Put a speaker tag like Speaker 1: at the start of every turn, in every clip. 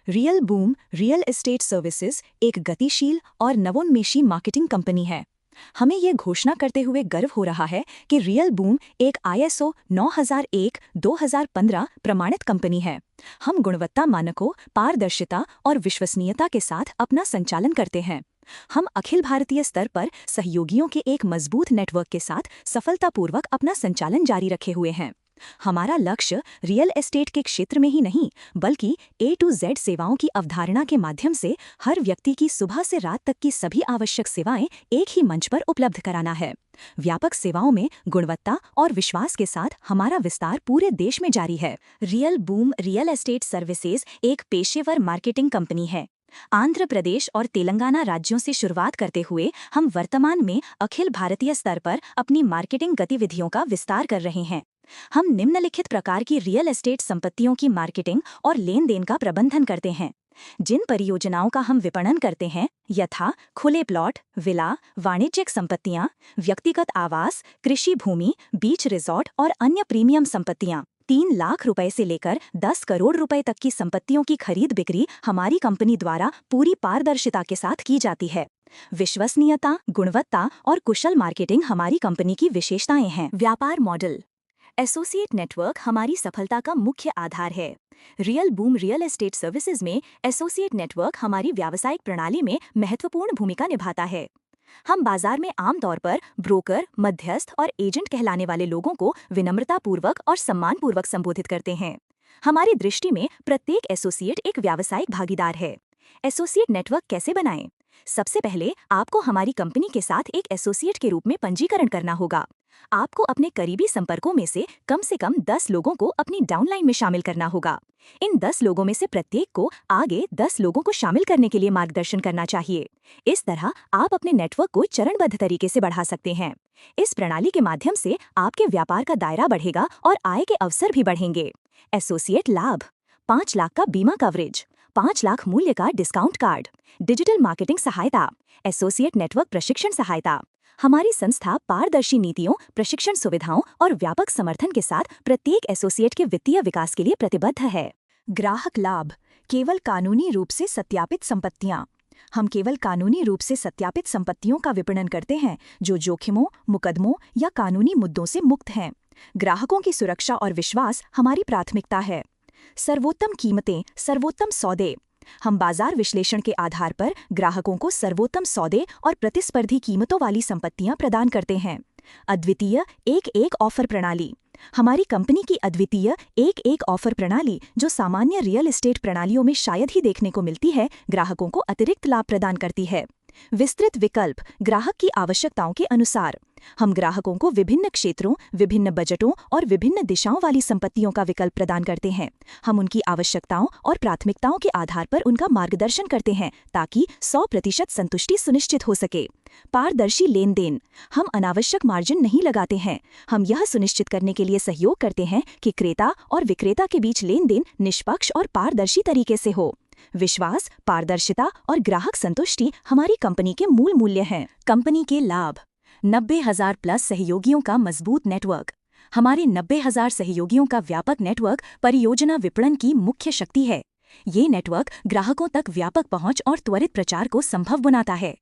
Speaker 1: Real boom real estate services एक गतिशील और नवोन्मेषी मार्केटिंग कंपनी है। हमें ये घोषणा करते हुए गर्व हो रहा है कि रियल बूम एक ISO 9001-2015 प्रमाणित कंपनी है। हम गुणवत्ता मानकों, पारदर्शिता और विश्वसनीयता के साथ अपना संचालन करते हैं। हम अखिल भारतीय स्तर पर सहयोगियों के एक मजबूत नेटवर्क के साथ सफलतापूर्वक अपना संचालन जारी रखे हुए हैं। हमारा लक्ष्य रियल एस्टेट के क्षेत्र में ही नहीं, बल्कि A to Z सेवाओं की अवधारणा के माध्यम से हर व्यक्ति की सुबह से रात तक की सभी आवश्यक सेवाएं एक ही मंच पर उपलब्ध कराना है। व्यापक सेवाओं में गुणवत्ता और विश्वास के साथ हमारा विस्तार पूरे देश में जारी है। Real boom real estate services एक पेशेवर मार्केटिंग कंपनी है। आंध्र प्रदेश और तेलंगाना राज्यों से शुरुआत करते हुए हम वर्तमान में अखिल भारतीय स्तर पर अपनी मार्केटिंग गतिविधियों का विस्तार कर रहे हैं। हम निम्नलिखित प्रकार की रियल एस्टेट संपत्तियों की मार्केटिंग और लेन देन का प्रबंधन करते हैं। जिन परियोजनाओं का हम विपणन करते हैं, यथा खुले प्लॉट, विला, वाणिज्यिक संपत्तियां, व्यक्तिगत आवास, कृषि भूमि, बीच रिजॉर्ट और अन्य प्रीमियम संपत्तियां, 3 लाख रुपए से लेकर 10 करोड़ रुपए तक की संपत्तियों की खरीद बिक्री हमारी कंपनी द्वारा पूरी पारदर्शिता के साथ की जाती है। विश्वसनीयता, गुणवत्ता और कुशल मार्केटिंग हमारी कंपनी की विशेषताएं हैं। व्यापार मॉडल। एसोसिएट नेटवर्क हमारी सफलता का मुख्य आधार है। Real boom real estate services में एसोसिएट नेटवर्क हमारी व्यावसायिक प्रणाली में महत्वपूर्ण भूमिका निभाता है। हम बाजार में आमतौर पर ब्रोकर, मध्यस्थ और एजेंट कहलाने वाले लोगों को विनम्रतापूर्वक और सम्मानपूर्वक संबोधित करते हैं। हमारी दृष्टि में प्रत्येक एसोसिएट एक व्यावसायिक भागीदार है। एसोसिएट नेटवर्क कैसे बनाएं? सबसे पहले आपको हमारी कंपनी के साथ एक एसोसिएट के रूप में पंजीकरण करना होगा। आपको अपने करीबी संपर्कों में से कम 10 लोगों को अपनी डाउनलाइन में शामिल करना होगा। इन 10 लोगों में से प्रत्येक को आगे 10 लोगों को शामिल करने के लिए मार्गदर्शन करना चाहिए। इस तरह आप अपने नेटवर्क को चरणबद्ध तरीके से बढ़ा सकते हैं। इस प्रणाली के माध्यम से आपके व्यापार का दायरा बढ़ेगा और आय के अवसर भी बढ़ेंगे। एसोसिएट लाभ: 5 लाख का बीमा कवरेज, 5 लाख मूल्य का डिस्काउंट कार्ड, डिजिटल मार्केटिंग सहायता, एसोसिएट नेटवर्क प्रशिक्षण सहायता। हमारी संस्था पारदर्शी नीतियों, प्रशिक्षण सुविधाओं और व्यापक समर्थन के साथ प्रत्येक एसोसिएट के वित्तीय विकास के लिए प्रतिबद्ध है। ग्राहक लाभ: केवल कानूनी रूप से सत्यापित संपत्तियां। हम केवल कानूनी रूप से सत्यापित संपत्तियों का विपणन करते हैं जो जोखिमों, मुकदमों या कानूनी मुद्दों से मुक्त हैं। ग्राहकों की सुरक्षा और विश्वास हमारी प्राथमिकता है। सर्वोत्तम कीमतें, सर्वोत्तम सौदे। हम बाजार विश्लेषण के आधार पर ग्राहकों को सर्वोत्तम सौदे और प्रतिस्पर्धी कीमतों वाली संपत्तियां प्रदान करते हैं। अद्वितीय एक ऑफर प्रणाली। हमारी कंपनी की अद्वितीय एक ऑफर प्रणाली, जो सामान्य रियल एस्टेट प्रणालियों में शायद ही देखने को मिलती है, ग्राहकों को अतिरिक्त लाभ प्रदान करती है। विस्तृत विकल्प, ग्राहक की आवश्यकताओं के अनुसार। हम ग्राहकों को विभिन्न क्षेत्रों, विभिन्न बजटों और विभिन्न दिशाओं वाली संपत्तियों का विकल्प प्रदान करते हैं। हम उनकी आवश्यकताओं और प्राथमिकताओं के आधार पर उनका मार्गदर्शन करते हैं ताकि 100% संतुष्टि सुनिश्चित हो सके। पारदर्शी लेन देन। हम अनावश्यक मार्जिन नहीं लगाते हैं। हम यह सुनिश्चित करने के लिए सहयोग करते हैं कि क्रेता और विक्रेता के बीच लेन देन निष्पक्ष और पारदर्शी तरीके से हो। विश्वास, पारदर्शिता और ग्राहक संतुष्टि हमारी कंपनी के मूल मूल्य हैं। कंपनी के लाभ: 90,000 प्लस सहयोगियों का मजबूत नेटवर्क। हमारे 90,000 सहयोगियों का व्यापक नेटवर्क परियोजना विपणन की मुख्य शक्ति है। ये नेटवर्क ग्राहकों तक व्यापक पहुंच और त्वरित प्रचार को संभव बनाता है।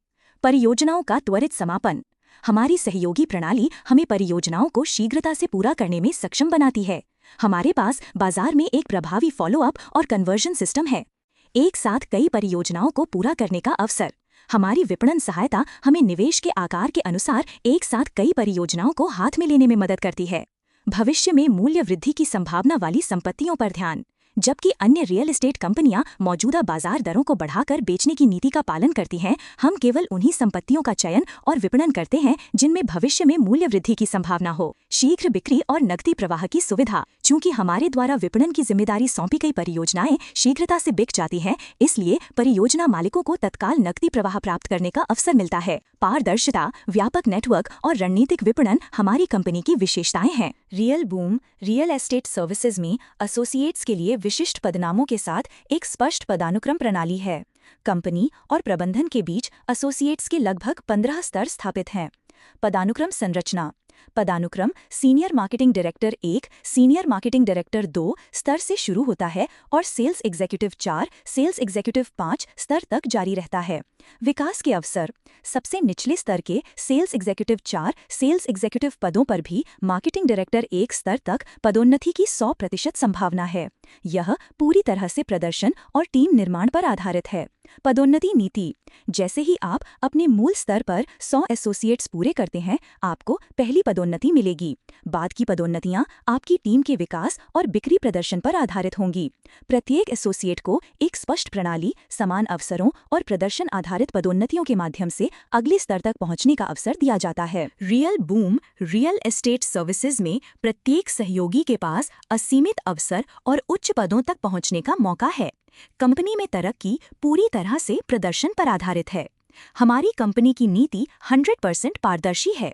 Speaker 1: परियोजनाओं का त्वरित समापन। हमारी सहयोगी प्रणाली हमें परियोजनाओं को शीघ्रता से पूरा करने में सक्षम बनाती है। हमारे पास बाजार में एक प्रभावी फॉलोअप और कन्वर्जन सिस्टम है। एक साथ कई परियोजनाओं को पूरा करने का अवसर। हमारी विपणन सहायता हमें निवेश के आकार के अनुसार एक साथ कई परियोजनाओं को हाथ में लेने में मदद करती है। भविष्य में मूल्य वृद्धि की संभावना वाली संपत्तियों पर ध्यान। जबकि अन्य रियल एस्टेट कंपनियां मौजूदा बाजार दरों को बढ़ाकर बेचने की नीति का पालन करती हैं, हम केवल उन्हीं संपत्तियों का चयन और विपणन करते हैं जिनमें भविष्य में मूल्य वृद्धि की संभावना हो। शीघ्र बिक्री और नकदी प्रवाह की सुविधा। चूंकि हमारे द्वारा विपणन की जिम्मेदारी सौंपी गई परियोजनाएं शीघ्रता से बिक जाती हैं, इसलिए परियोजना मालिकों को तत्काल नकदी प्रवाह प्राप्त करने का अवसर मिलता है। पारदर्शिता, व्यापक नेटवर्क और रणनीतिक विपणन हमारी कंपनी की विशेषताएं हैं। Real boom real estate services में एसोसिएट्स के लिए विशिष्ट पदनामों के साथ एक स्पष्ट पदानुक्रम प्रणाली है। कंपनी और प्रबंधन के बीच एसोसिएट्स के लगभग 15 स्तर स्थापित हैं। पदानुक्रम संरचना। पदानुक्रम senior marketing director 1, senior marketing director 2 स्तर से शुरू होता है और सेल्स एग्जीक्यूटिव 4, सेल्स एग्जीक्यूटिव 5 स्तर तक जारी रहता है। विकास के अवसर। सबसे निचले स्तर के सेल्स एग्जीक्यूटिव 4, सेल्स एग्जीक्यूटिव पदों पर भी मार्केटिंग डायरेक्टर 1 स्तर तक पदोन्नति की 100% संभावना है। यह पूरी तरह से प्रदर्शन और टीम निर्माण पर आधारित है। पदोन्नति नीति। जैसे ही आप अपने मूल स्तर पर 100 एसोसिएट्स पूरे करते हैं, आपको पहली पदोन्नति मिलेगी। बाद की पदोन्नतियां आपकी टीम के विकास और बिक्री प्रदर्शन पर आधारित होंगी। प्रत्येक एसोसिएट को एक स्पष्ट प्रणाली, समान अवसरों और प्रदर्शन आधारित पदोन्नतियों के माध्यम से अगले स्तर तक पहुंचने का अवसर दिया जाता है। Real boom real estate services में प्रत्येक सहयोगी के पास असीमित अवसर और उच्च पदों तक पहुंचने का मौका है। कंपनी में तरक्की पूरी तरह से प्रदर्शन पर आधारित है। हमारी कंपनी की नीति 100% पारदर्शी है।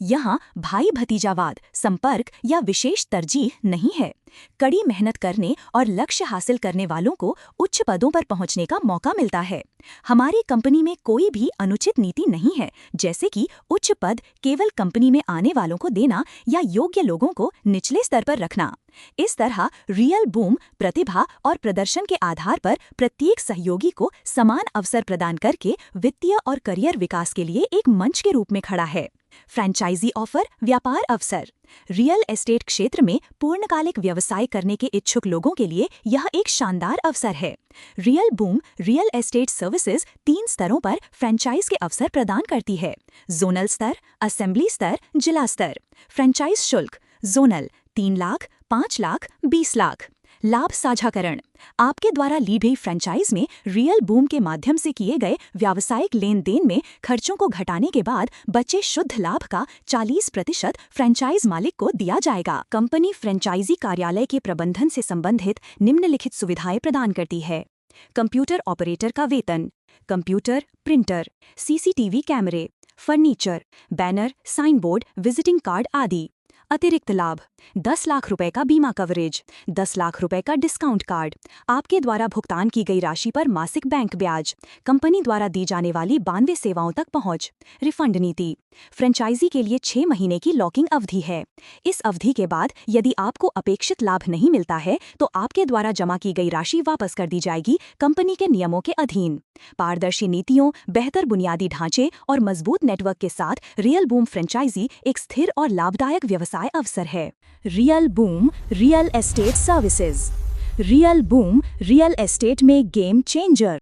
Speaker 1: यहाँ भाई भतीजावाद, संपर्क या विशेष तरजीह नहीं है। कड़ी मेहनत करने और लक्ष्य हासिल करने वालों को उच्च पदों पर पहुंचने का मौका मिलता है। हमारी कंपनी में कोई भी अनुचित नीति नहीं है, जैसे कि उच्च पद केवल कंपनी में आने वालों को देना या योग्य लोगों को निचले स्तर पर रखना। इस तरह रियल बूम प्रतिभा और प्रदर्शन के आधार पर प्रत्येक सहयोगी को समान अवसर प्रदान करके वित्तीय और करियर विकास के लिए एक मंच के रूप में खड़ा है। फ्रैंचाइजी ऑफर, व्यापार अवसर। रियल एस्टेट क्षेत्र में पूर्णकालिक व्यवसाय करने के इच्छुक लोगों के लिए यह एक शानदार अवसर है। Real boom real estate services 3 स्तरों पर फ्रैंचाइज के अवसर प्रदान करती है। जोनल स्तर, असेंबली स्तर, जिला स्तर। फ्रैंचाइज शुल्क। जोनल 3 लाख, 5 लाख, 20 लाख। लाभ साझाकरण। आपके द्वारा ली गई फ्रैंचाइज में रियल बूम के माध्यम से किए गए व्यावसायिक लेन देन में खर्चों को घटाने के बाद बचे शुद्ध लाभ का 40% फ्रैंचाइज मालिक को दिया जाएगा। कंपनी फ्रैंचाइजी कार्यालय के प्रबंधन से संबंधित निम्नलिखित सुविधाएं प्रदान करती है। कंप्यूटर ऑपरेटर का वेतन, कंप्यूटर, प्रिंटर, सीसीटीवी कैमरे, furniture, banner, sign board, visiting card आदि। अतिरिक्त लाभ। 10 लाख रुपए का बीमा कवरेज, 10 लाख रुपए का डिस्काउंट कार्ड, आपके द्वारा भुगतान की गई राशि पर मासिक बैंक ब्याज, कंपनी द्वारा दी जाने वाली 92 सेवाओं तक पहुंच। रिफंड नीति। फ्रैंचाइजी के लिए 6 महीने की लॉकिंग अवधि है। इस अवधि के बाद यदि आपको अपेक्षित लाभ नहीं मिलता है तो आपके द्वारा जमा की गई राशि वापस कर दी जाएगी, कंपनी के नियमों के अधीन। पारदर्शी नीतियों, बेहतर बुनियादी ढांचे और मजबूत नेटवर्क के साथ रियल बूम फ्रैंचाइजी एक स्थिर और लाभदायक व्यवसाय अवसर है। Real boom real estate services. Real boom real estate में गेम चेंजर।